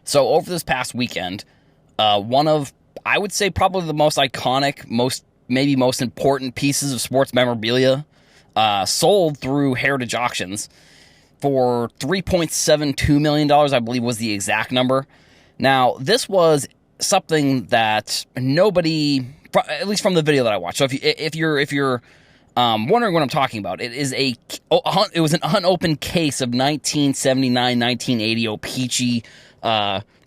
So over this past weekend, one of, I would say, probably the most iconic, maybe most important pieces of sports memorabilia sold through Heritage Auctions for $3.72 million, I believe was the exact number. Now, this was something that nobody, at least from the video that I watched. So if you're wondering what I'm talking about, it was an unopened case of 1979-1980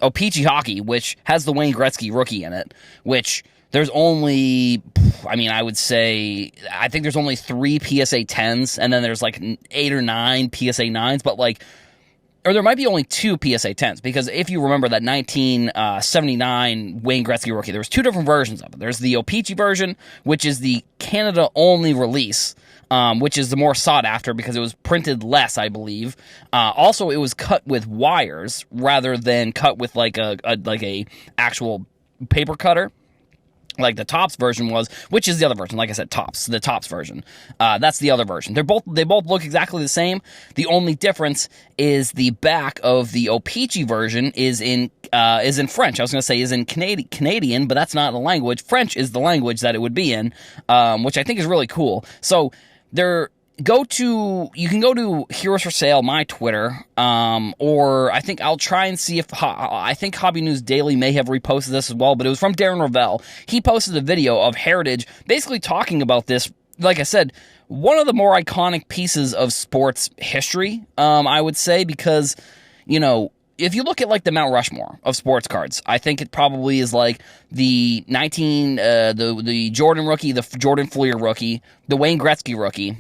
O-Pee-Chee hockey, which has the Wayne Gretzky rookie in it, which there's only, I think there's only 3 PSA 10s, and then there's like 8 or 9 PSA 9s, but or there might be only 2 PSA 10s, because if you remember that 1979 Wayne Gretzky rookie, there was 2 different versions of it. There's the O-Pee-Chee version, which is the Canada-only release, which is the more sought after because it was printed less, I believe. Also, it was cut with wires rather than cut with like a actual paper cutter, like the Topps version was, which is the other version. Like I said, the Topps version. That's the other version. They both look exactly the same. The only difference is the back of the O-Pee-Chee version is in French. I was going to say is in Canadian, but that's not the language. French is the language that it would be in, which I think is really cool. So you can go to Heroes for Sale, my Twitter, or I think I'll try and see I think Hobbynewsdaily may have reposted this as well, but it was from Darren Ravel. He posted a video of Heritage basically talking about this. Like I said, one of the more iconic pieces of sports history, I would say, because, if you look at like the Mount Rushmore of sports cards, I think it probably is like the the Jordan rookie, the Jordan Fleer rookie, the Wayne Gretzky rookie.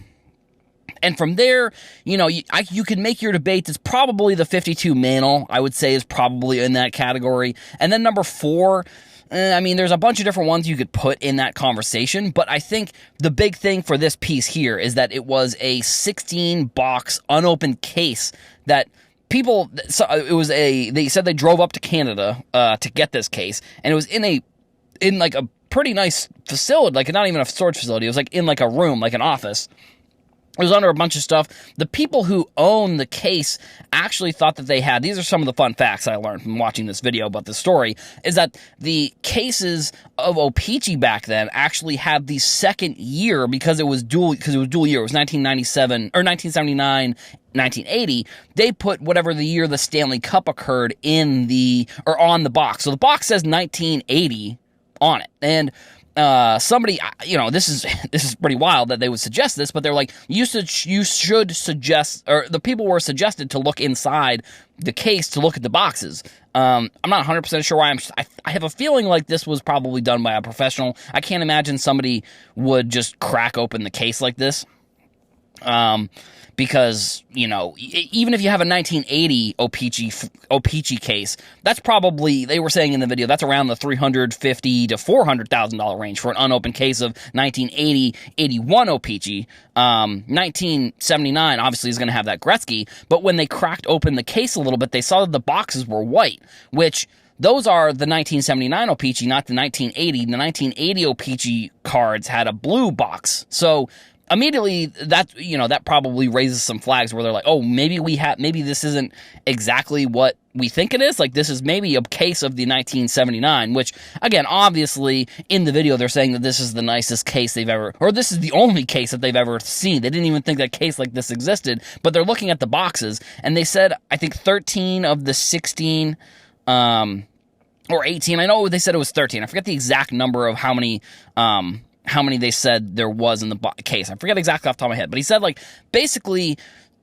And from there, you can make your debate. It's probably the 52 Mantle, I would say, is probably in that category. And then number 4, there's a bunch of different ones you could put in that conversation. But I think the big thing for this piece here is that it was a 16-box unopened case that they said they drove up to Canada to get this case. And it was in like a pretty nice facility, like not even a storage facility. It was like in like a room, like an office. It was under a bunch of stuff. The people who own the case actually thought that they had, these are some of the fun facts I learned from watching this video about this story, is that the cases of O-Pee-Chee back then actually had the second year because it was dual year. It was 1997 or 1979, 1980. They put whatever the year the Stanley Cup occurred on the box. So the box says 1980 on it. And somebody, this is pretty wild that they would suggest this, but they're like, you should suggest, or the people were suggested to look inside the case to look at the boxes. I'm not 100% sure why. I have a feeling like this was probably done by a professional. I can't imagine somebody would just crack open the case like this. Because, even if you have a 1980 O-Pee-Chee case, that's probably, they were saying in the video, that's around the $350,000 to $400,000 range for an unopened case of 1980-81 O-Pee-Chee. 1979 obviously is going to have that Gretzky, but when they cracked open the case a little bit, they saw that the boxes were white, which those are the 1979 O-Pee-Chee, not the 1980. The 1980 O-Pee-Chee cards had a blue box. So immediately, that probably raises some flags where they're like, oh, maybe this isn't exactly what we think it is. Like, this is maybe a case of the 1979, which, again, obviously, in the video, they're saying that this is the nicest case they've ever, or this is the only case that they've ever seen. They didn't even think that case like this existed, but they're looking at the boxes, and they said, I think 13 of the 16, or 18, I know they said it was 13. I forget the exact number of how many they said there was in the case. I forget exactly off the top of my head, but he said, like, basically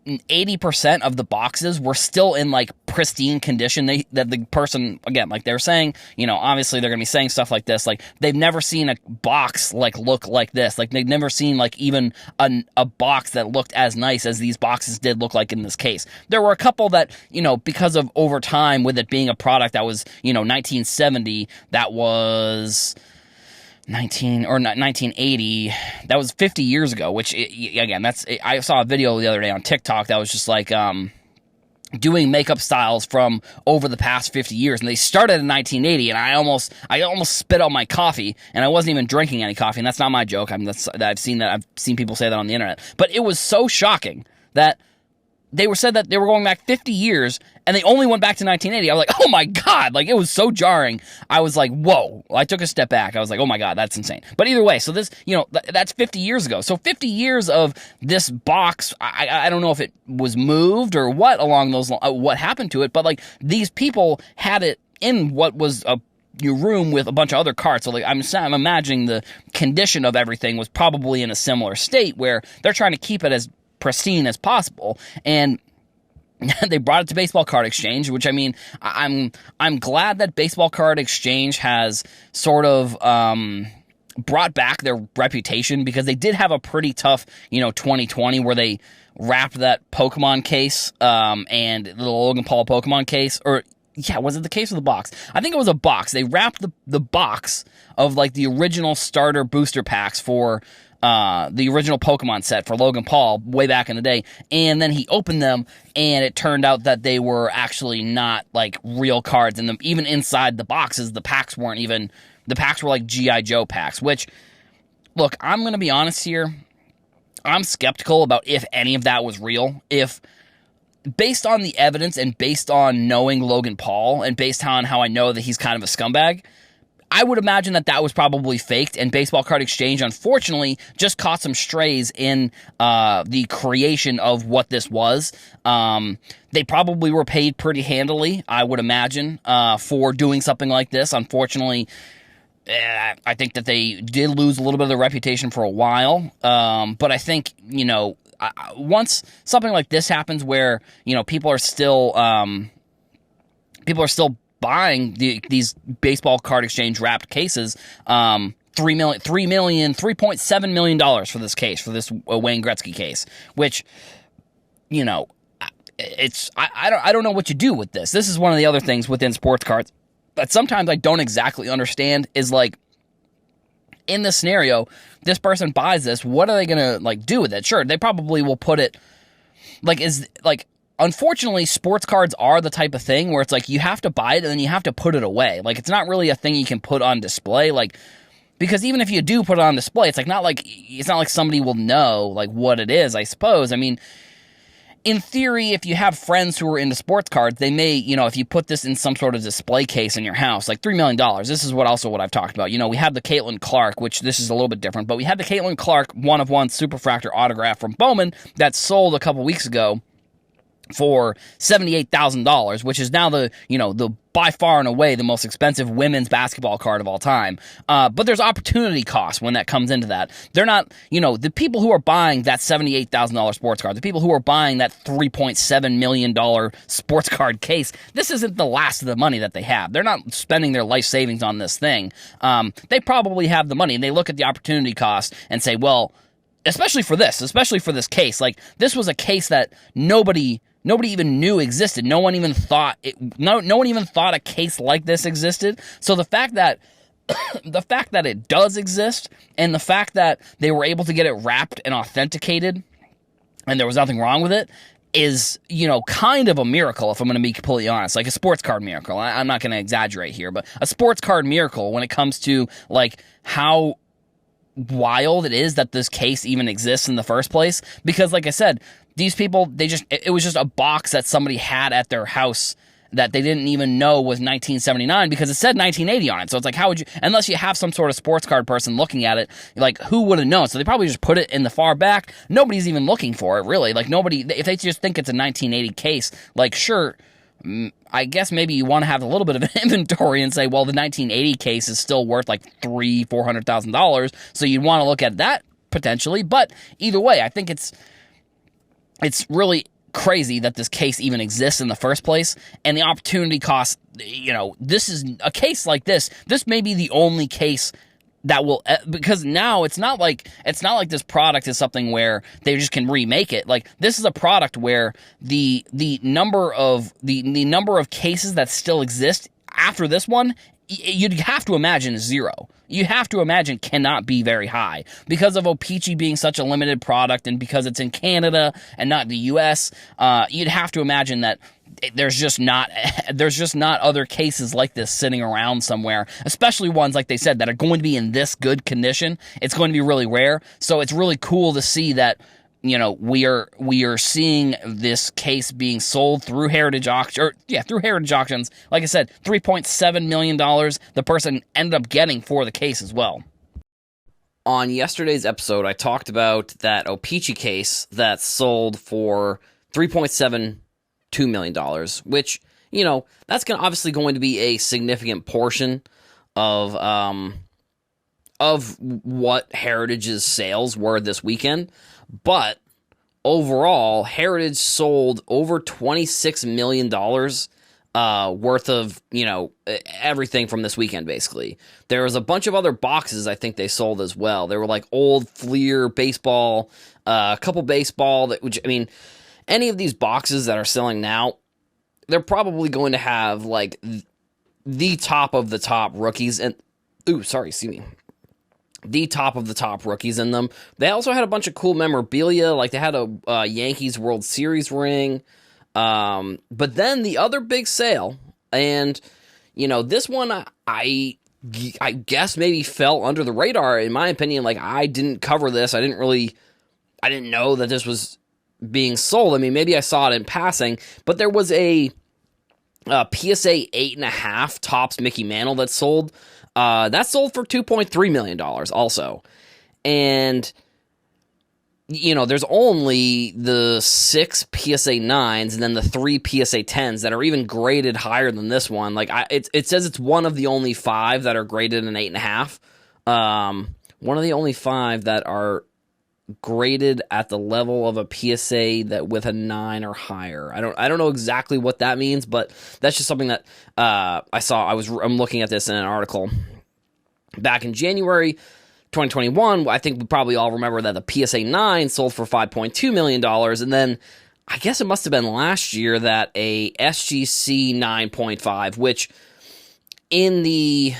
80% of the boxes were still in, like, pristine condition. That the person, again, like they were saying, obviously they're going to be saying stuff like this, like, they've never seen a box, like, look like this. Like, they've never seen, like, even a box that looked as nice as these boxes did look like in this case. There were a couple that, because of over time, with it being a product that was, 1970, that was 1980, that was 50 years ago, which, again, I saw a video the other day on TikTok that was just like, doing makeup styles from over the past 50 years, and they started in 1980, and I almost spit out my coffee, and I wasn't even drinking any coffee, and that's not my joke. I've seen people say that on the internet, but it was so shocking that they said that they were going back 50 years, and they only went back to 1980. I was like, oh my God, like, it was so jarring. I was like, whoa. I took a step back. I was like, oh my God, that's insane. But either way, so this, that's 50 years ago. So 50 years of this box, I don't know if it was moved or what along those, what happened to it, but like, these people had it in what was your room with a bunch of other carts. So like, I'm imagining the condition of everything was probably in a similar state where they're trying to keep it as pristine as possible, and they brought it to Baseball Card Exchange, which, I mean, I'm glad that Baseball Card Exchange has sort of brought back their reputation, because they did have a pretty tough 2020 where they wrapped that Pokemon case and the Logan Paul Pokemon case, or yeah, was it the case or the box? I think it was a box. They wrapped the box of like the original starter booster packs for the original Pokemon set for Logan Paul way back in the day, and then he opened them, and it turned out that they were actually not like real cards, and even inside the boxes, the packs were like G.I. Joe packs, which, look, I'm going to be honest here, I'm skeptical about if any of that was real. If, based on the evidence and based on knowing Logan Paul and based on how I know that he's kind of a scumbag, I would imagine that was probably faked, and Baseball Card Exchange, unfortunately, just caught some strays in the creation of what this was. They probably were paid pretty handily, I would imagine, for doing something like this. Unfortunately, I think that they did lose a little bit of their reputation for a while, but I think, once something like this happens where, people are still buying these Baseball Card Exchange wrapped cases, $3.7 million for this case, for this Wayne Gretzky case, which, it's, I don't know what you do with this. This is one of the other things within sports cards that sometimes I don't exactly understand, is like, in this scenario, this person buys this, what are they gonna like do with it? Sure, they probably will put it, unfortunately, sports cards are the type of thing where it's like you have to buy it and then you have to put it away. Like, it's not really a thing you can put on display. Like, because even if you do put it on display, it's not like somebody will know like what it is, I suppose. I mean, in theory, if you have friends who are into sports cards, they may, if you put this in some sort of display case in your house, like $3 million, this is what I've talked about. We have the Caitlin Clark, which this is a little bit different, but we had the Caitlin Clark 1/1 Superfractor autograph from Bowman that sold a couple weeks ago for $78,000, which is now the by far and away the most expensive women's basketball card of all time. But there's opportunity cost when that comes into that. They're not, the people who are buying that $78,000 sports card, the people who are buying that $3.7 million sports card case, this isn't the last of the money that they have. They're not spending their life savings on this thing. They probably have the money, and they look at the opportunity cost and say, well, especially for this case, like, this was a case that nobody even knew existed. No one even thought a case like this existed. So the fact that it does exist, and the fact that they were able to get it wrapped and authenticated, and there was nothing wrong with it, is, kind of a miracle, if I'm going to be completely honest. Like a sports card miracle. I'm not going to exaggerate here, but a sports card miracle when it comes to, like, how wild it is that this case even exists in the first place. Because, like I said, these people, it was just a box that somebody had at their house that they didn't even know was 1979 because it said 1980 on it. So it's like, how would you, unless you have some sort of sports card person looking at it, like, who would have known? So they probably just put it in the far back. Nobody's even looking for it, really. Like, nobody, if they just think it's a 1980 case, like, sure, I guess maybe you want to have a little bit of an inventory and say, well, the 1980 case is still worth like $400,000, so you'd want to look at that potentially. But either way, I think it's really crazy that this case even exists in the first place, and the opportunity cost. This is a case like this. This may be the only case that will, because now it's not like this product is something where they just can remake it. Like, this is a product where the number of cases that still exist after this one, you'd have to imagine is zero. You have to imagine cannot be very high because of O-Pee-Chee being such a limited product, and because it's in Canada and not the U.S. You'd have to imagine that there's just not other cases like this sitting around somewhere, especially ones, like they said, that are going to be in this good condition. It's going to be really rare. So it's really cool to see that we are seeing this case being sold through Heritage Auction, through Heritage Auctions. Like I said, $3.7 million the person ended up getting for the case as well. On yesterday's episode, I talked about that O-Pee-Chee case that sold for $3.72 million, which, that's obviously going to be a significant portion of what Heritage's sales were this weekend. But overall, Heritage sold over $26 million worth of, everything from this weekend, basically. There was a bunch of other boxes I think they sold as well. There were like old Fleer baseball, a couple baseball, any of these boxes that are selling now, they're probably going to have like the top of the top rookies and, the top of the top rookies in them. They also had a bunch of cool memorabilia, like they had a Yankees World Series ring. But then the other big sale, and this one I guess maybe fell under the radar in my opinion. Like I didn't cover this. I didn't know that this was being sold. I mean, maybe I saw it in passing, but there was a PSA 8.5 Topps Mickey Mantle that sold. That sold for $2.3 million also. And there's only the 6 PSA 9s and then the 3 PSA 10s that are even graded higher than this one. Like it says it's one of the only 5 that are graded an 8.5. One of the only 5 that are graded at the level of a PSA that with a 9 or higher. I don't know exactly what that means, but that's just something that I saw. I'm looking at this in an article back in January 2021. I think we probably all remember that the PSA 9 sold for $5.2 million, and then I guess it must have been last year that a SGC 9.5, which in the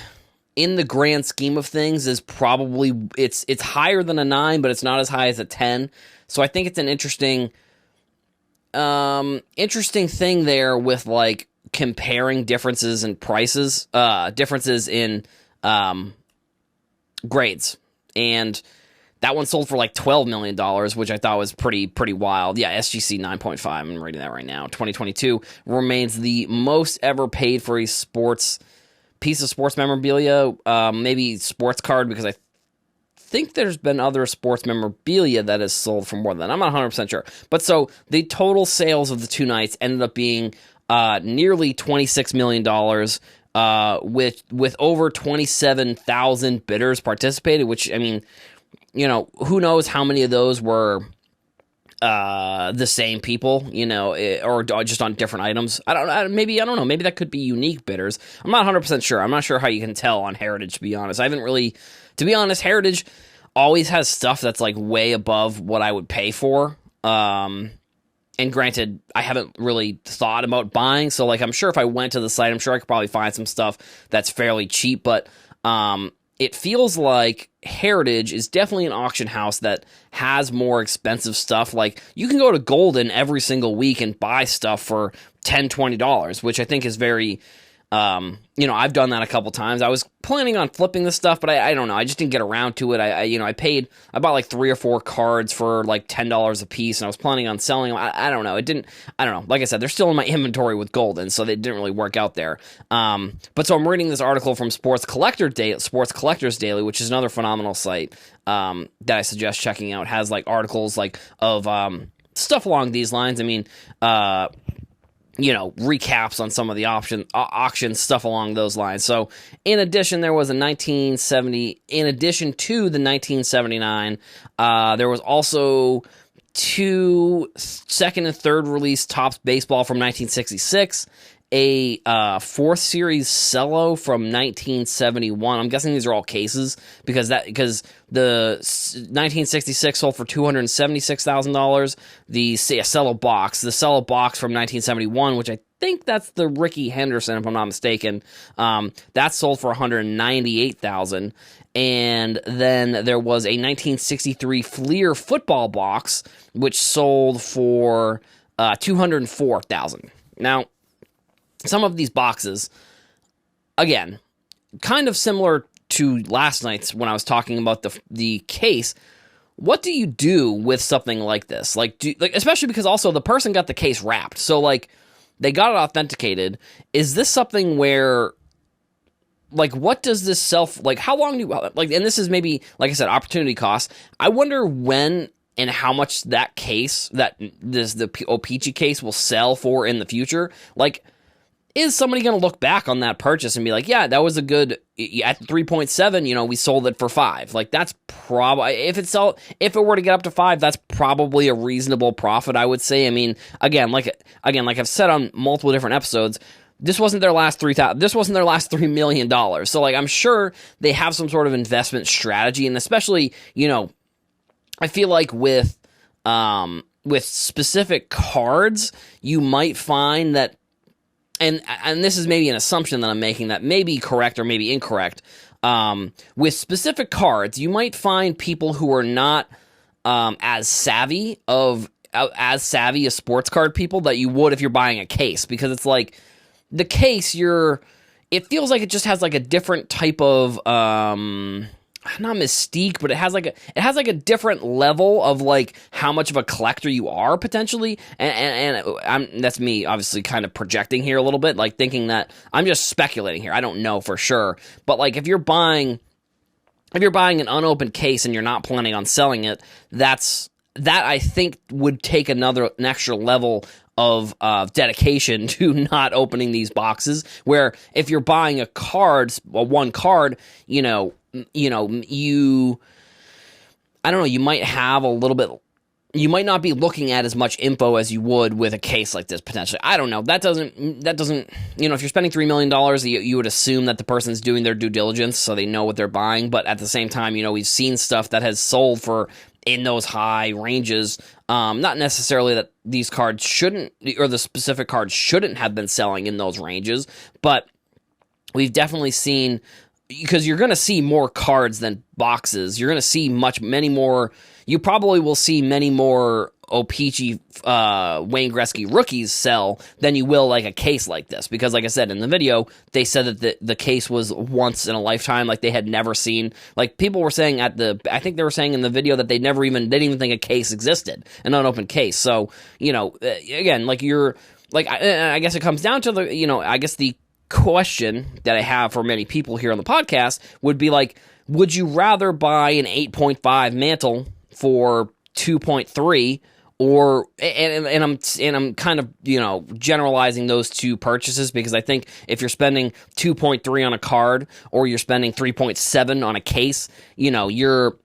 grand scheme of things is probably it's higher than a 9, but it's not as high as a 10. So I think it's an interesting thing there with like comparing differences in prices, differences in grades. And that one sold for like $12 million, which I thought was pretty wild. Yeah, SGC 9.5, I'm reading that right now. 2022 remains the most ever paid for a piece of sports memorabilia, maybe sports card, because I think there's been other sports memorabilia that has sold for more than that. I'm not 100% sure. But so the total sales of the two nights ended up being nearly $26 million, with over 27,000 bidders participated, which, I mean, who knows how many of those were the same people, or just on different items. I don't know. Maybe that could be unique bidders. I'm not 100% sure. I'm not sure how you can tell on Heritage, to be honest. To be honest, Heritage always has stuff that's like way above what I would pay for. And granted, I haven't really thought about buying, so like I'm sure if I went to the site, I'm sure I could probably find some stuff that's fairly cheap, but it feels like Heritage is definitely an auction house that has more expensive stuff. Like, you can go to Golden every single week and buy stuff for $10, $20, which I think is very, I've done that a couple times. I was planning on flipping this stuff, but I don't know. I just didn't get around to it. I bought like 3 or 4 cards for like $10 a piece, and I was planning on selling them. I don't know. I don't know. Like I said, they're still in my inventory with Golden, so they didn't really work out there. But so I'm reading this article from Sports Collectors Daily, which is another phenomenal site that I suggest checking out. It has like articles like of stuff along these lines. I mean, recaps on some of the auction stuff along those lines. So in addition, there was in addition to the 1979, there was also 2 second and third release Topps baseball from 1966, a 4th series cello from 1971. I'm guessing these are all cases because the 1966 sold for $276,000. The cello box from 1971, which I think that's the Ricky Henderson, if I'm not mistaken, that sold for $198,000. And then there was a 1963 Fleer football box, which sold for $204,000. Now, some of these boxes, again, kind of similar to last night's when I was talking about the case, what do you do with something like this? Like, especially because also the person got the case wrapped. So, like, they got it authenticated. Is this something where, like, what does this how long do, like, and this is maybe, like I said, opportunity cost. I wonder when and how much that case, the O-Pee-Chee case will sell for in the future. Like, is somebody going to look back on that purchase and be like, yeah, that was a good, at 3.7, we sold it for 5. Like, that's probably, if it were to get up to 5, that's probably a reasonable profit, I would say. I mean, again, like I've said on multiple different episodes, this wasn't their last $3 million. So, like, I'm sure they have some sort of investment strategy, and especially, I feel like with specific cards, you might find that, and this is maybe an assumption that I'm making that may be correct or maybe incorrect. With specific cards, you might find people who are not as savvy as sports card people that you would if you're buying a case, because it's like the case, it feels like it just has like a different type of not mystique, but it has like a different level of like how much of a collector you are potentially, and that's me obviously kind of projecting here a little bit, like thinking that I'm just speculating here. I don't know for sure, but like if you're buying an unopened case and you're not planning on selling it, that I think would take an extra level of dedication to not opening these boxes. Where if you're buying one card, you might have a little bit, you might not be looking at as much info as you would with a case like this potentially. I don't know. That doesn't, if you're spending $3 million, you would assume that the person's doing their due diligence so they know what they're buying. But at the same time, we've seen stuff that has sold for in those high ranges. Not necessarily that these cards shouldn't, or the specific cards shouldn't have been selling in those ranges, but we've definitely seen, because you're going to see more cards than boxes. You're going to see many more. You probably will see many more O-Pee-Chee Wayne Gretzky rookies sell than you will like a case like this. Because like I said in the video, they said that the case was once in a lifetime, like they had never seen. Like people were saying I think they were saying in the video that they didn't even think a case existed, an unopened case. So again, like I guess it comes down to the question that I have for many people here on the podcast would be like, would you rather buy an 8.5 mantle for 2.3, or and I'm kind of generalizing those two purchases, because I think if you're spending 2.3 on a card or you're spending 3.7 on a case, you're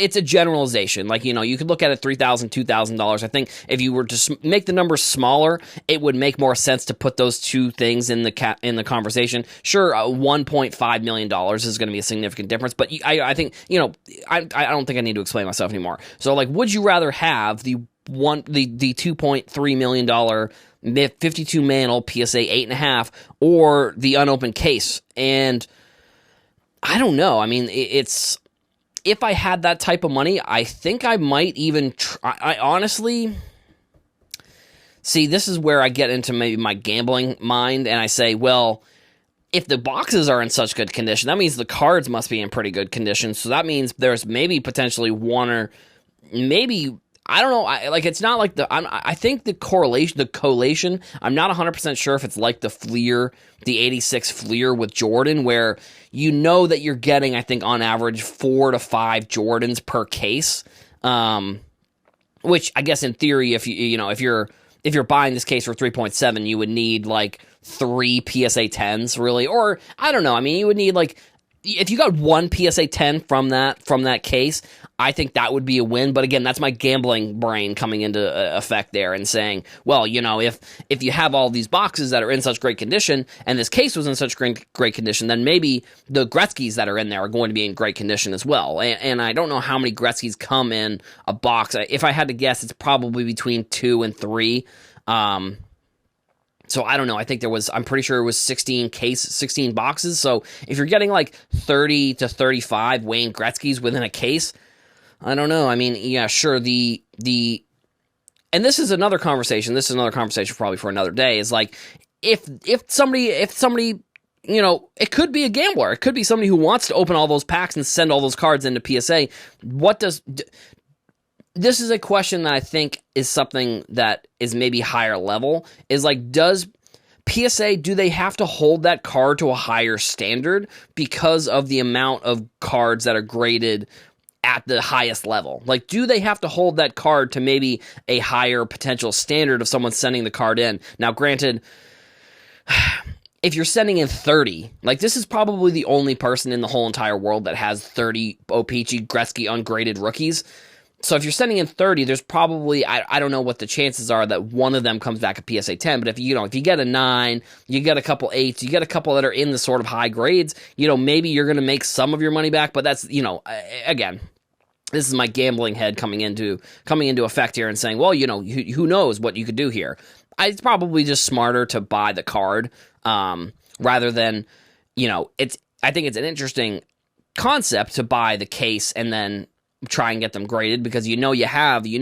it's a generalization. Like, you could look at it $3,000, $2,000. I think if you were to make the numbers smaller, it would make more sense to put those two things in the conversation. Sure, $1.5 million is going to be a significant difference, but I think, I don't think I need to explain myself anymore. So, like, would you rather have the $2.3 million 52 mantle PSA 8.5 or the unopened case? And I don't know. I mean, if I had that type of money, I think I might even I honestly see, this is where I get into maybe my gambling mind, and I say, well, if the boxes are in such good condition, that means the cards must be in pretty good condition. So that means there's maybe potentially one, or maybe, I don't know. It's not like I think the collation, I'm not 100% sure if it's like the Fleer, the 86 Fleer with Jordan, where that you're getting, I think, on average 4 to 5 Jordans per case. Which I guess in theory, if you're buying this case for 3.7, you would need like 3 PSA 10s, really, or I don't know. I mean, you would need like, if you got one PSA 10 from that case, I think that would be a win. But again, that's my gambling brain coming into effect there and saying, well, if you have all these boxes that are in such great condition and this case was in such great condition, then maybe the Gretzkys that are in there are going to be in great condition as well. And I don't know how many Gretzkys come in a box. If I had to guess, it's probably between 2 and 3. So I don't know. I think I'm pretty sure it was 16 boxes. So if you're getting like 30 to 35 Wayne Gretzkys within a case, I don't know. I mean, yeah, sure. And this is another conversation. This is another conversation probably for another day. Is like, if somebody it could be a gambler. It could be somebody who wants to open all those packs and send all those cards into PSA. This is a question that I think is something that is maybe higher level, is like, does PSA, do they have to hold that card to a higher standard because of the amount of cards that are graded at the highest level? Like, do they have to hold that card to maybe a higher potential standard of someone sending the card in? Now, granted, if you're sending in 30, like, this is probably the only person in the whole entire world that has 30 O-Pee-Chee Gretzky ungraded rookies. So if you're sending in 30, there's probably, I don't know what the chances are that one of them comes back a PSA 10, but if you get a 9, you get a couple 8s, you get a couple that are in the sort of high grades, maybe you're going to make some of your money back, but that's, again, this is my gambling head coming into effect here and saying, well, who knows what you could do here. It's probably just smarter to buy the card, rather than, I think it's an interesting concept to buy the case and then try and get them graded, because you know what you have, you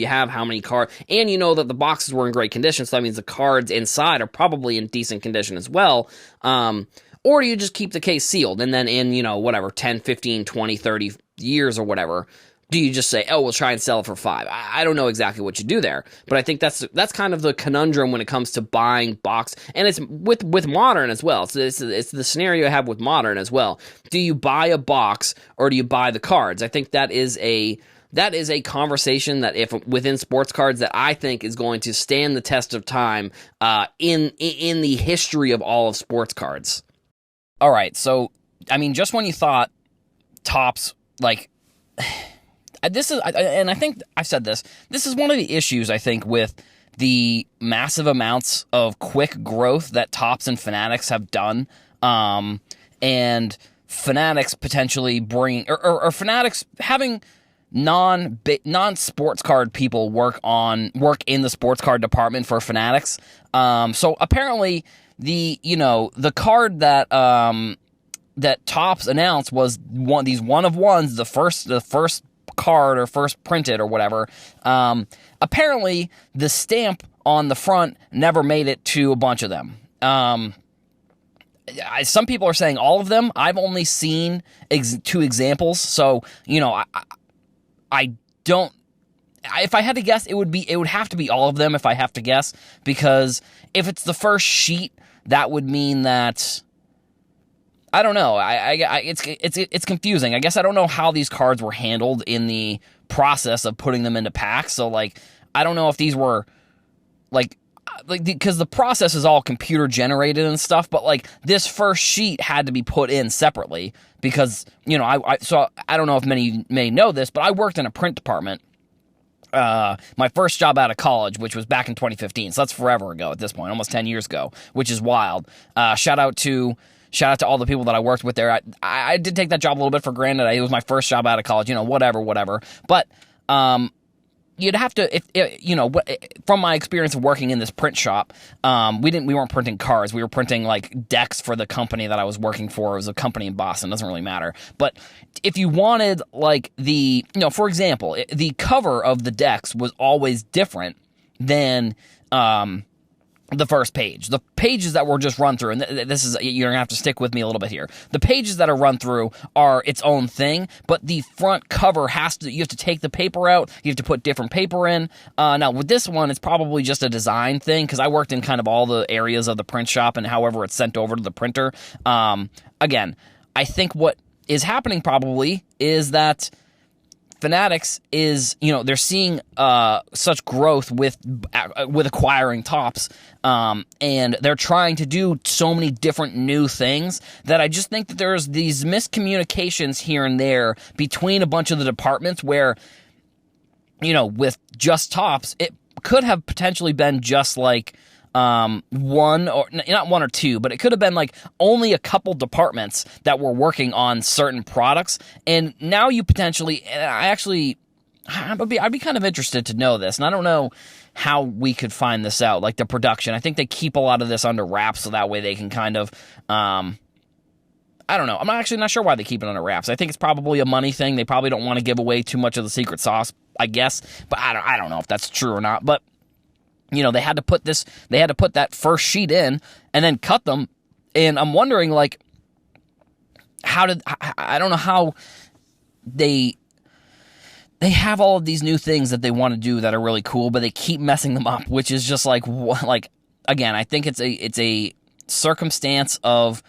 have how many cards, and that the boxes were in great condition, so that means the cards inside are probably in decent condition as well. Or do you just keep the case sealed, and then in, 10, 15, 20, 30 years or whatever, do you just say, oh, we'll try and sell it for 5? I don't know exactly what you do there, but I think that's kind of the conundrum when it comes to buying box, and it's with Modern as well. So it's the scenario I have with Modern as well. Do you buy a box or do you buy the cards? I think that is a conversation that, if within sports cards, that I think is going to stand the test of time in the history of all of sports cards. All right, so I mean, just when you thought Topps, like, this is, and I think I've said this is one of the issues, I think, with the massive amounts of quick growth that Topps and Fanatics have done, and Fanatics potentially bring, or Fanatics having non-sports card people work in the sports card department for Fanatics. So apparently the card that Topps announced was these one of ones, the first card or first printed or whatever. Apparently the stamp on the front never made it to a bunch of them. Some people are saying all of them. I've only seen 2 examples, so I don't. If I had to guess, it would have to be all of them if I have to guess, because if it's the first sheet, that would mean that, I don't know. It's confusing. I guess I don't know how these cards were handled in the process of putting them into packs. So, like, I don't know if these were like because the process is all computer generated and stuff. But like, this first sheet had to be put in separately because so I don't know if many may know this, but I worked in a print department. My first job out of college, which was back in 2015. So that's forever ago at this point, almost 10 years ago, which is wild. Shout out to all the people that I worked with there. I did take that job a little bit for granted. It was my first job out of college, whatever. But you'd have to, from my experience of working in this print shop, we weren't printing cards. We were printing like decks for the company that I was working for. It was a company in Boston. It doesn't really matter. But if you wanted like for example, the cover of the decks was always different than the first page. The pages that were just run through, and this is, you're going to have to stick with me a little bit here. The pages that are run through are its own thing, but the front cover you have to take the paper out, you have to put different paper in. Now, with this one, it's probably just a design thing, because I worked in kind of all the areas of the print shop and however it's sent over to the printer. Again, I think what is happening probably is that Fanatics is, they're seeing such growth with acquiring Topps, and they're trying to do so many different new things that I just think that there's these miscommunications here and there between a bunch of the departments where, with just Topps, it could have potentially been just like one, or not one or two, but it could have been like only a couple departments that were working on certain products, and now you potentially, I'd be kind of interested to know this, and I don't know how we could find this out, like the production. I think they keep a lot of this under wraps so that way they can kind of, I don't know. I'm actually not sure why they keep it under wraps. I think it's probably a money thing. They probably don't want to give away too much of the secret sauce, I guess, but I don't know if that's true or not, but they had to put that first sheet in and then cut them And I'm wondering, like, I don't know how they have all of these new things that they want to do that are really cool, but they keep messing them up, which is just like, again, I think it's a circumstance of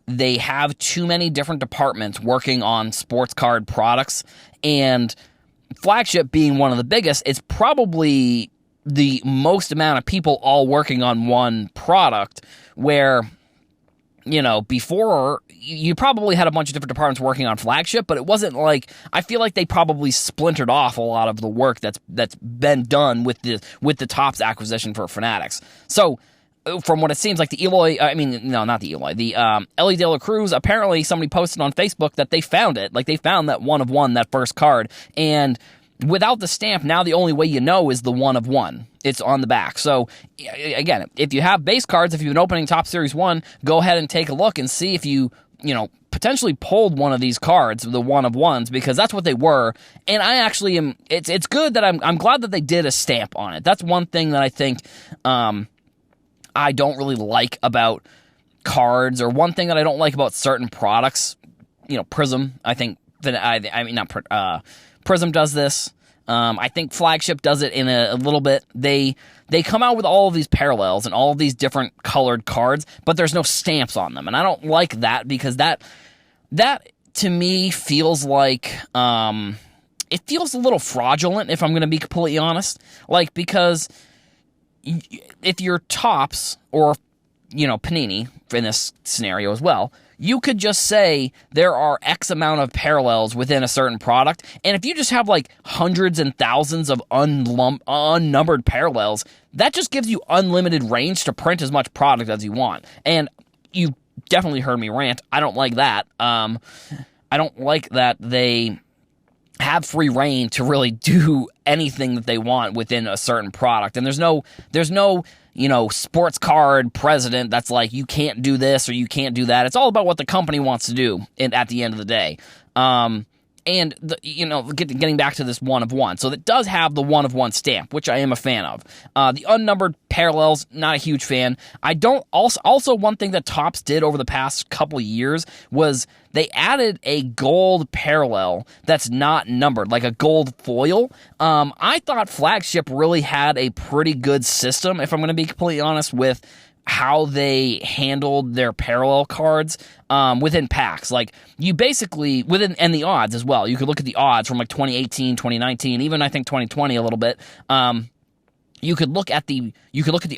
they have too many different departments working on sports card products, and Flagship being one of the biggest, it's probably the most amount of people all working on one product, where, you know, before you probably had a bunch of different departments working on Flagship, but it wasn't like, I feel like they probably splintered off a lot of the work that's been done with the Topps acquisition for Fanatics. So from what it seems like, the Ellie De La Cruz, apparently somebody posted on Facebook that they found it. Like, they found that 1 of 1, that first card. And without the stamp, now the only way you know is the 1 of 1. It's on the back. So, again, if you have base cards, if you've been opening Topps Series 1, go ahead and take a look and see if you potentially pulled one of these cards, the 1 of 1s, because that's what they were. And I actually am, it's good that I'm glad that they did a stamp on it. That's one thing that I think, I don't really like about cards, or one thing that I don't like about certain products. Prism, I think Prism does this. I think Flagship does it in a little bit. They come out with all of these parallels and all of these different colored cards, but there's no stamps on them, and I don't like that, because that to me feels like it feels a little fraudulent, if I'm going to be completely honest. Like, because if you're Topps or, Panini in this scenario as well, you could just say there are X amount of parallels within a certain product, and if you just have like hundreds and thousands of unnumbered parallels, that just gives you unlimited range to print as much product as you want. And you definitely heard me rant. I don't like that. I don't like that they have free reign to really do anything that they want within a certain product. And there's no sports card president that's like, you can't do this or you can't do that. It's all about what the company wants to do at the end of the day. And getting back to this 1 of 1, so that does have the 1 of 1 stamp, which I am a fan of. The unnumbered parallels, not a huge fan. I don't also one thing that Topps did over the past couple of years was they added a gold parallel that's not numbered, like a gold foil. I thought Flagship really had a pretty good system, if I'm going to be completely honest, with how they handled their parallel cards within packs. Like, you basically, and the odds as well. You could look at the odds from like 2018, 2019, even I think 2020 a little bit. You could look at the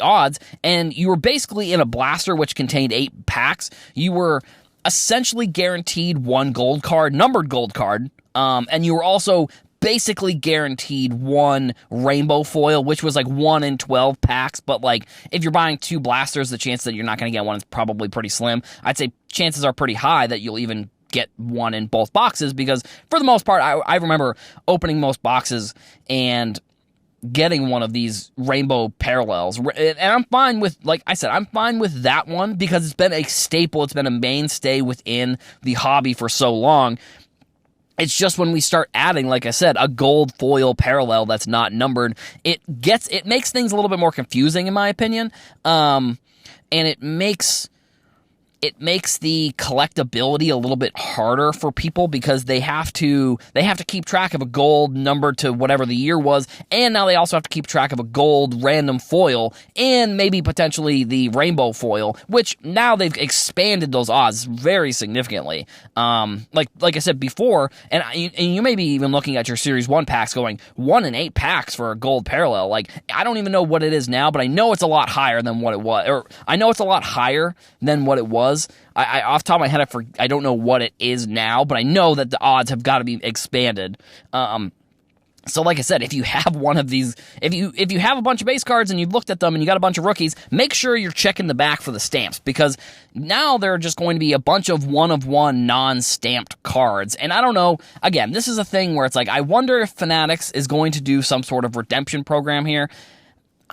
odds, and you were basically in a blaster which contained 8 packs. You were essentially guaranteed 1 gold card, numbered gold card, and you were also basically guaranteed 1 rainbow foil, which was like 1 in 12 packs. But like, if you're buying 2 blasters, the chance that you're not going to get 1 is probably pretty slim. I'd say chances are pretty high that you'll even get 1 in both boxes, because for the most part, I remember opening most boxes and getting one of these rainbow parallels. And I'm fine with, like I said, I'm fine with that one, because it's been a staple, it's been a mainstay within the hobby for so long. It's just when we start adding, like I said, a gold foil parallel that's not numbered, it makes things a little bit more confusing, in my opinion. And it makes the collectability a little bit harder for people, because they have to keep track of a gold number to whatever the year was, and now they also have to keep track of a gold random foil, and maybe potentially the rainbow foil, which now they've expanded those odds very significantly. Like I said before, and you may be even looking at your Series 1 packs going 1 in 8 packs for a gold parallel. Like, I don't even know what it is now, but I know it's a lot higher than what it was, or I know it's a lot higher than what it was. I off the top of my head, I don't know what it is now, but I know that the odds have got to be expanded. So like I said, if you have one of these, if you have a bunch of base cards and you've looked at them and you got a bunch of rookies, make sure you're checking the back for the stamps, because now there are just going to be a bunch of 1 of 1 non-stamped cards. And I don't know, again, this is a thing where it's like, I wonder if Fanatics is going to do some sort of redemption program here.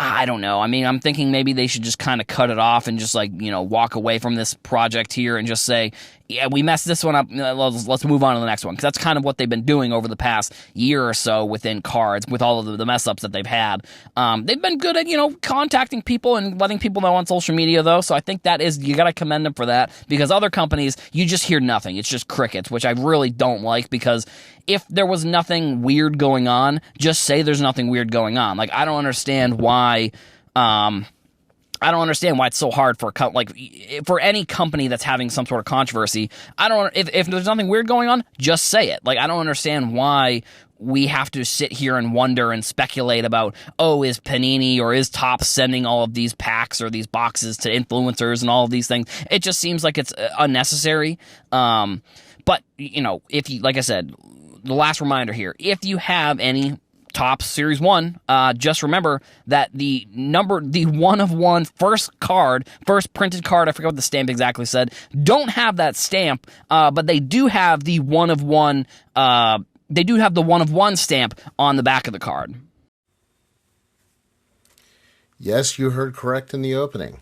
I don't know. I mean, I'm thinking maybe they should just kind of cut it off and just walk away from this project here and just say, yeah, we messed this one up. Let's move on to the next one. Because that's kind of what they've been doing over the past year or so within cards, with all of the mess ups that they've had. They've been good at, contacting people and letting people know on social media, though. So I think you got to commend them for that, because other companies, you just hear nothing. It's just crickets, which I really don't like, because if there was nothing weird going on, just say there's nothing weird going on. Like, I don't understand why it's so hard for any company that's having some sort of controversy. If there's nothing weird going on, just say it. Like, I don't understand why we have to sit here and wonder and speculate about, is Panini or is Topps sending all of these packs or these boxes to influencers and all of these things. It just seems like it's unnecessary. But, if you, like I said, the last reminder here, if you have any Topps Series 1, just remember that the 1/1 first printed card, I forget what the stamp exactly said, don't have that stamp, but they do have the 1/1, they do have the 1/1 stamp on the back of the card. Yes, you heard correct in the opening.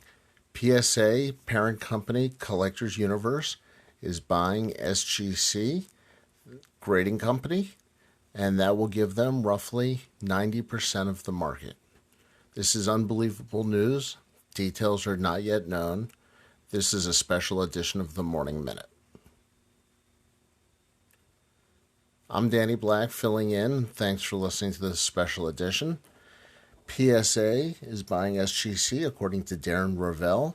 PSA, parent company, Collectors Universe, is buying SGC Grading Company, and that will give them roughly 90% of the market. This is unbelievable news. Details are not yet known. This is a special edition of the Morning Minute. I'm Danny Black filling in. Thanks for listening to this special edition. PSA is buying SGC according to Darren Rovell.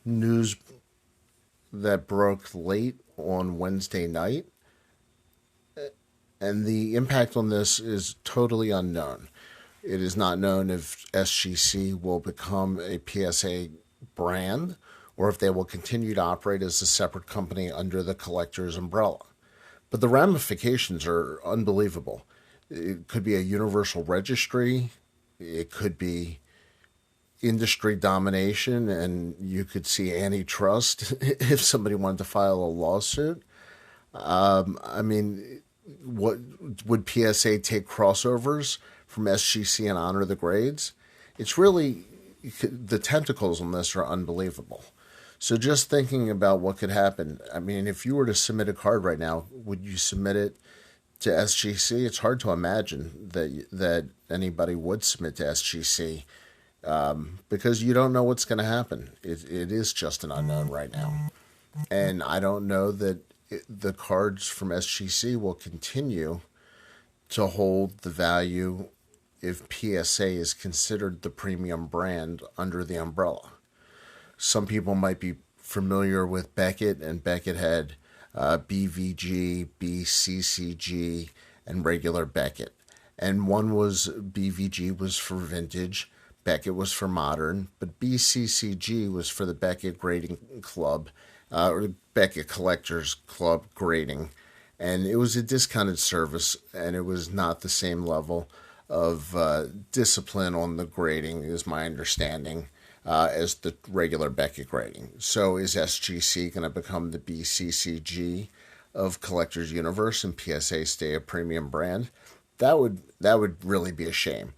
News that broke late on Wednesday night. And the impact on this is totally unknown. It is not known if SGC will become a PSA brand or if they will continue to operate as a separate company under the Collectors umbrella. But the ramifications are unbelievable. It could be a universal registry. It could be industry domination, and you could see antitrust if somebody wanted to file a lawsuit. What would PSA take crossovers from SGC and honor the grades? It's really, the tentacles on this are unbelievable. So just thinking about what could happen, if you were to submit a card right now, would you submit it to SGC? It's hard to imagine that anybody would submit to SGC because you don't know what's going to happen. It is just an unknown right now. And I don't know that the cards from SGC will continue to hold the value if PSA is considered the premium brand under the umbrella. Some people might be familiar with Beckett, and Beckett had BVG, BCCG, and regular Beckett. And BVG was for vintage, Beckett was for modern, but BCCG was for the Beckett Grading Club, or Beckett Collectors Club Grading. And it was a discounted service, and it was not the same level of discipline on the grading, is my understanding, as the regular Beckett grading. So is SGC going to become the BCCG of Collectors Universe and PSA stay a premium brand? That would really be a shame.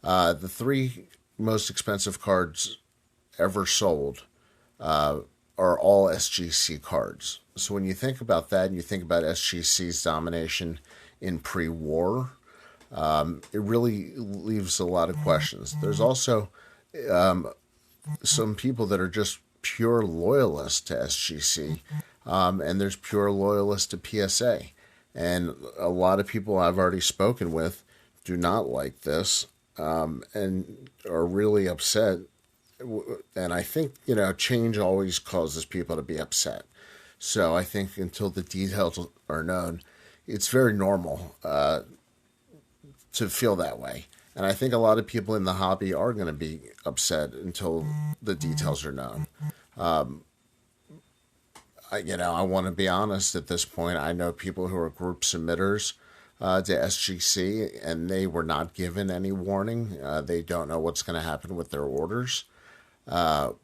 The three most expensive cards ever sold are all SGC cards. So when you think about that and you think about SGC's domination in pre-war, it really leaves a lot of questions. There's also some people that are just pure loyalists to SGC, and there's pure loyalists to PSA. And a lot of people I've already spoken with do not like this and are really upset. And I think, change always causes people to be upset. So I think until the details are known, it's very normal to feel that way. And I think a lot of people in the hobby are going to be upset until the details are known. I want to be honest at this point. I know people who are group submitters to SGC, and they were not given any warning. They don't know what's going to happen with their orders.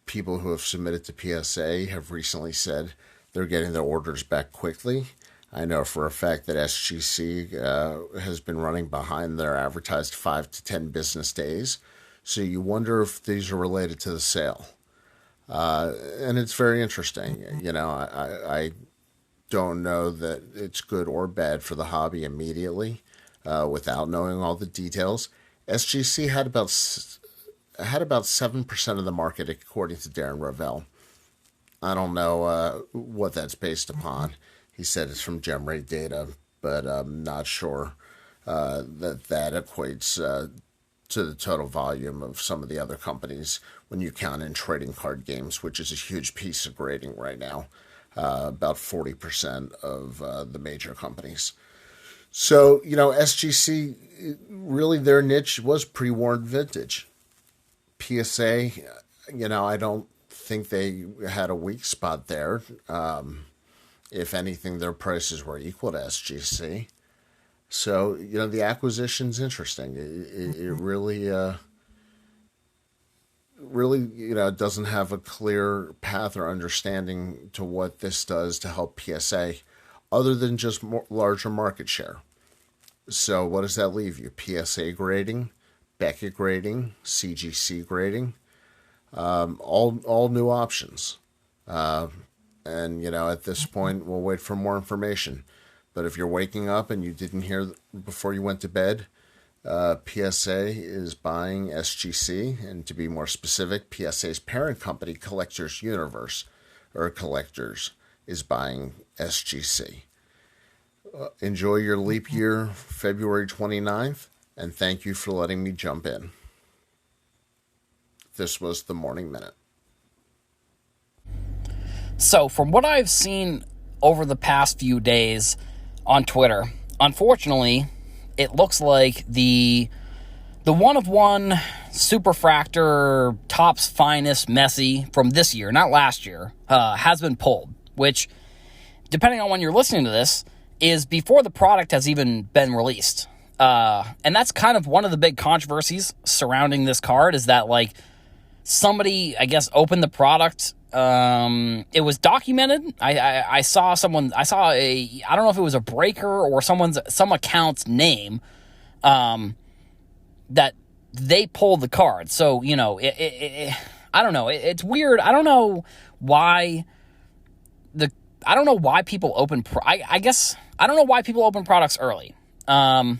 People who have submitted to PSA have recently said they're getting their orders back quickly. I know for a fact that SGC has been running behind their advertised 5 to 10 business days. So you wonder if these are related to the sale. And it's very interesting. I don't know that it's good or bad for the hobby immediately without knowing all the details. SGC had about 7% of the market, according to Darren Rovell. I don't know what that's based upon. He said it's from GemRate data, but I'm not sure that equates to the total volume of some of the other companies when you count in trading card games, which is a huge piece of grading right now, about 40% of the major companies. So, SGC, really their niche was pre-warned vintage. PSA, I don't think they had a weak spot there. If anything, their prices were equal to SGC. So, the acquisition's interesting. It really, doesn't have a clear path or understanding to what this does to help PSA, other than just larger market share. So, what does that leave you? PSA grading, Beckett grading, CGC grading, all new options. And, at this point, we'll wait for more information. But if you're waking up and you didn't hear before you went to bed, PSA is buying SGC, and to be more specific, PSA's parent company, Collectors Universe, or Collectors, is buying SGC. Enjoy your leap year, February 29th, and thank you for letting me jump in. This was the Morning Minute. So, from what I've seen over the past few days on Twitter, unfortunately, it looks like the one-of-one Superfractor Topps Finest Messi from this year, not last year, has been pulled, which, depending on when you're listening to this, is before the product has even been released. And that's kind of one of the big controversies surrounding this card, is that, somebody, I guess, opened the product. It was documented. I saw I don't know if it was a breaker or some account's name, that they pulled the card. So, I don't know. It's weird. I don't know why people open, I guess, I don't know why people open products early. It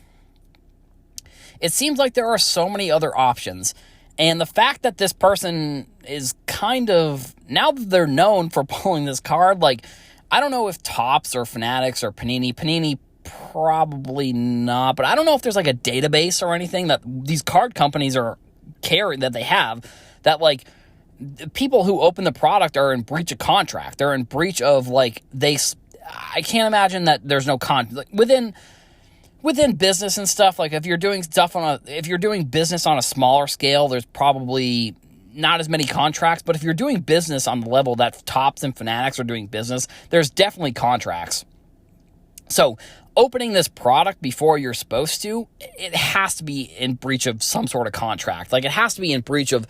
seems like there are so many other options. And the fact that this person is kind of, now that they're known for pulling this card, I don't know if Topps or Fanatics or Panini probably not, but I don't know if there's a database or anything that these card companies are carrying, that they have, that people who open the product are in breach of contract. They're in breach of I can't imagine that there's no within business and stuff, if you're doing business on a smaller scale, there's probably not as many contracts. But if you're doing business on the level that Topps and Fanatics are doing business, there's definitely contracts. So opening this product before you're supposed to, it has to be in breach of some sort of contract. It has to be in breach of,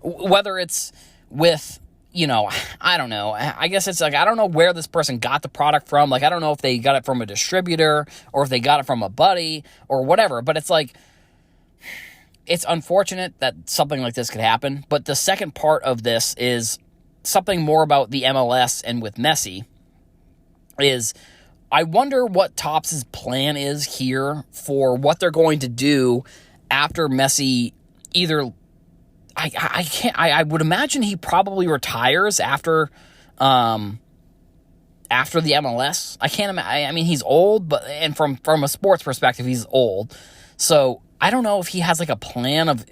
whether it's with, I don't know. I guess it's I don't know where this person got the product from. I don't know if they got it from a distributor or if they got it from a buddy or whatever. But it's it's unfortunate that something like this could happen. But the second part of this is something more about the MLS and with Messi. Is I wonder what Topps' plan is here for what they're going to do after Messi either. I would imagine he probably retires after the MLS. I can't imagine. I mean, he's old, and from a sports perspective, he's old. So I don't know if he has a plan of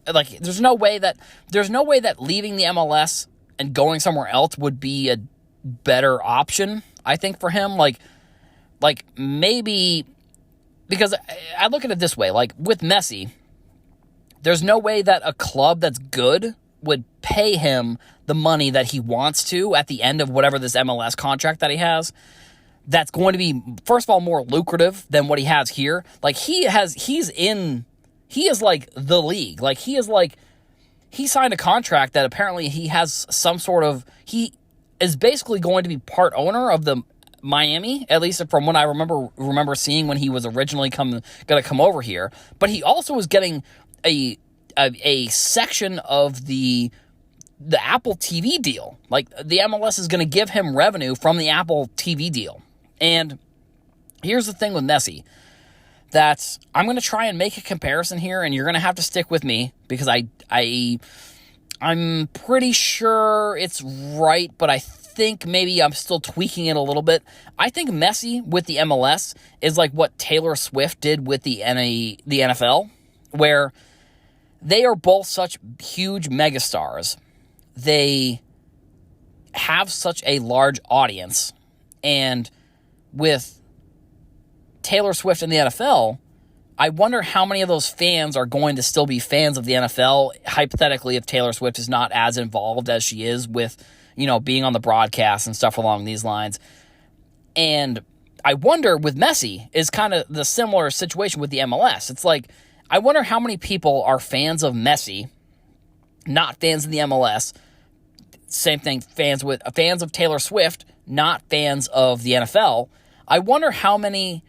there's no way that leaving the MLS and going somewhere else would be a better option, I think, for him. Maybe, because I look at it this way, with Messi, there's no way that a club that's good would pay him the money that he wants to at the end of whatever this MLS contract that he has. That's going to be, first of all, more lucrative than what he has here. He is the league. He signed a contract that apparently he has some sort of, he is basically going to be part owner of the Miami, at least from what I remember seeing when he was originally going to come over here. But he also was getting a a section of the Apple TV deal. Like, the MLS is going to give him revenue from the Apple TV deal. And here's the thing with Messi, that I'm going to try and make a comparison here, and you're going to have to stick with me, because I'm pretty sure it's right, but I think maybe I'm still tweaking it a little bit. I think Messi with the MLS is like what Taylor Swift did with the NFL, where they are both such huge megastars. They have such a large audience, and with Taylor Swift in the NFL, I wonder how many of those fans are going to still be fans of the NFL, hypothetically, if Taylor Swift is not as involved as she is with, being on the broadcast and stuff along these lines. And I wonder with Messi is kind of the similar situation with the MLS. It's like, I wonder how many people are fans of Messi, not fans of the MLS. Same thing, fans of Taylor Swift, not fans of the NFL. I wonder how many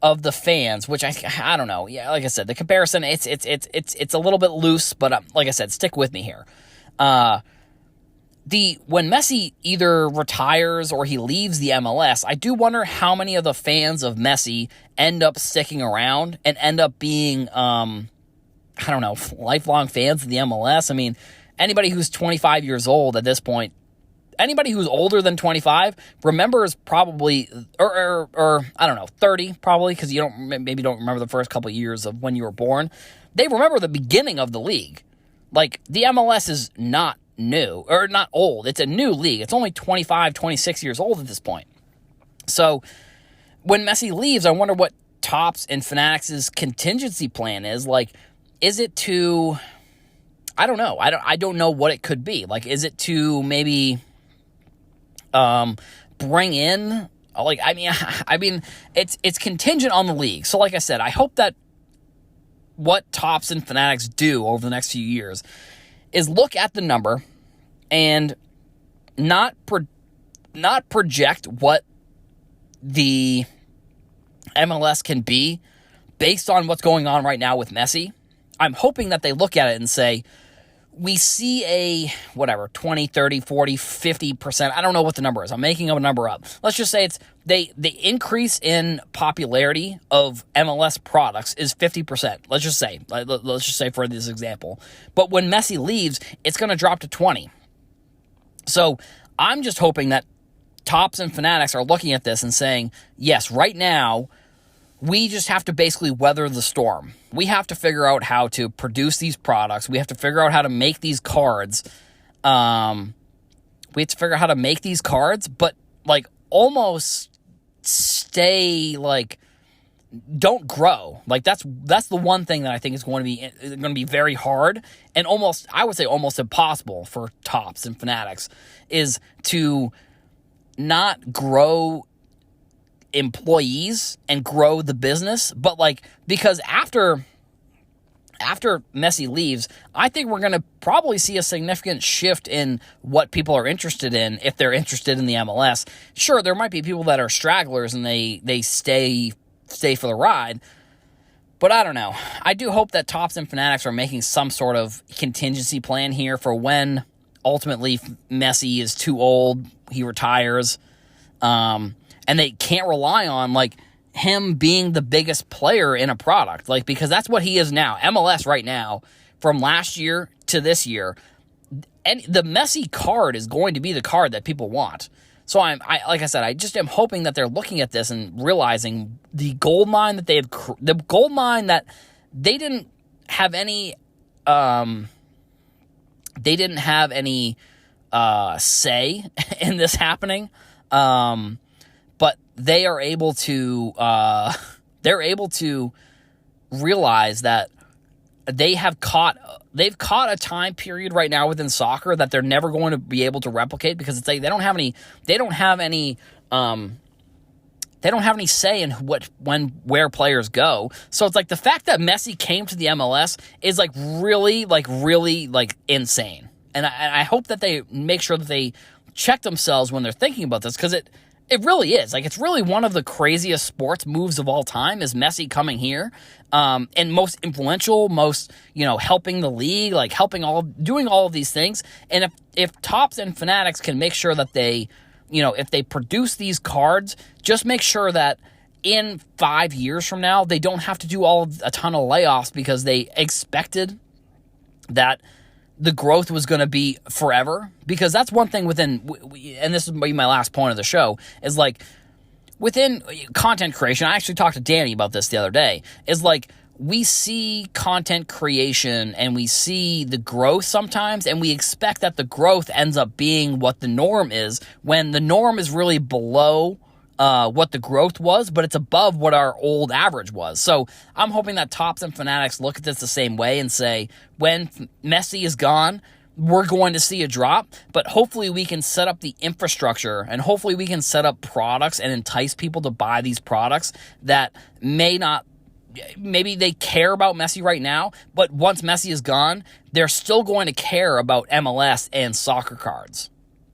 of the fans, which I don't know. Yeah, like I said, the comparison it's a little bit loose, but like I said, stick with me here. When Messi either retires or he leaves the MLS, I do wonder how many of the fans of Messi end up sticking around and end up being lifelong fans of the MLS. I mean, anybody who's 25 years old at this point, anybody who's older than 25 remembers probably, or I don't know, 30 probably, because you maybe don't remember the first couple of years of when you were born. They remember the beginning of the league. Like, the MLS is not new, or not old. It's a new league. It's only 25, 26 years old at this point. So when Messi leaves, I wonder what Topps and Fanatics' contingency plan is. Like, is it to, I don't know. I don't know what it could be. Like, is it to maybe bring in, like, I mean, it's contingent on the league. So like I said, I hope that what Topps and Fanatics do over the next few years is look at the number and not project what the MLS can be based on what's going on right now with Messi. I'm hoping that they look at it and say, we see a, 20, 30, 40, 50%. I don't know what the number is. I'm making a number up. Let's just say it's the increase in popularity of MLS products is 50%. Let's just say for this example. But when Messi leaves, it's going to drop to 20. So I'm just hoping that Topps and Fanatics are looking at this and saying, yes, right now, we just have to basically weather the storm. We have to figure out how to produce these products. We have to figure out how to make these cards. We have to figure out how to make these cards, but like almost stay like, don't grow. Like that's the one thing that I think is going to be very hard and almost, I would say almost impossible for Topps and Fanatics, is to not grow employees and grow the business. But like, because after Messi leaves, I think we're going to probably see a significant shift in what people are interested in if they're interested in the MLS. Sure, there might be people that are stragglers and they stay for the ride, but I don't know. I do hope that Topps and Fanatics are making some sort of contingency plan here for when ultimately Messi is too old, he retires, and they can't rely on like him being the biggest player in a product, like, because that's what he is now. MLS right now, from last year to this year, and the Messi card is going to be the card that people want. So I like I said, I just am hoping that they're looking at this and realizing the gold mine that they didn't have any say in this happening, but they are able to realize that they've caught a time period right now within soccer that they're never going to be able to replicate, because it's like they don't have any say in where players go. So it's like the fact that Messi came to the MLS is really insane. And I hope that they make sure that they check themselves when they're thinking about this, because It really is. Like, it's really one of the craziest sports moves of all time is Messi coming here, and most influential, most, helping the league, like doing all of these things. And if Topps and Fanatics can make sure that they, if they produce these cards, just make sure that in 5 years from now, they don't have to do a ton of layoffs because they expected that the growth was going to be forever, because that's one thing within, and this is my last point of the show, is like within content creation. I actually talked to Danny about this the other day, is like we see content creation and we see the growth sometimes, and we expect that the growth ends up being what the norm is, when the norm is really below what the growth was, but it's above what our old average was. So I'm hoping that Topps and Fanatics look at this the same way and say, when Messi is gone, we're going to see a drop, but hopefully we can set up the infrastructure, and hopefully we can set up products and entice people to buy these products that maybe they care about Messi right now, but once Messi is gone, they're still going to care about MLS and soccer cards.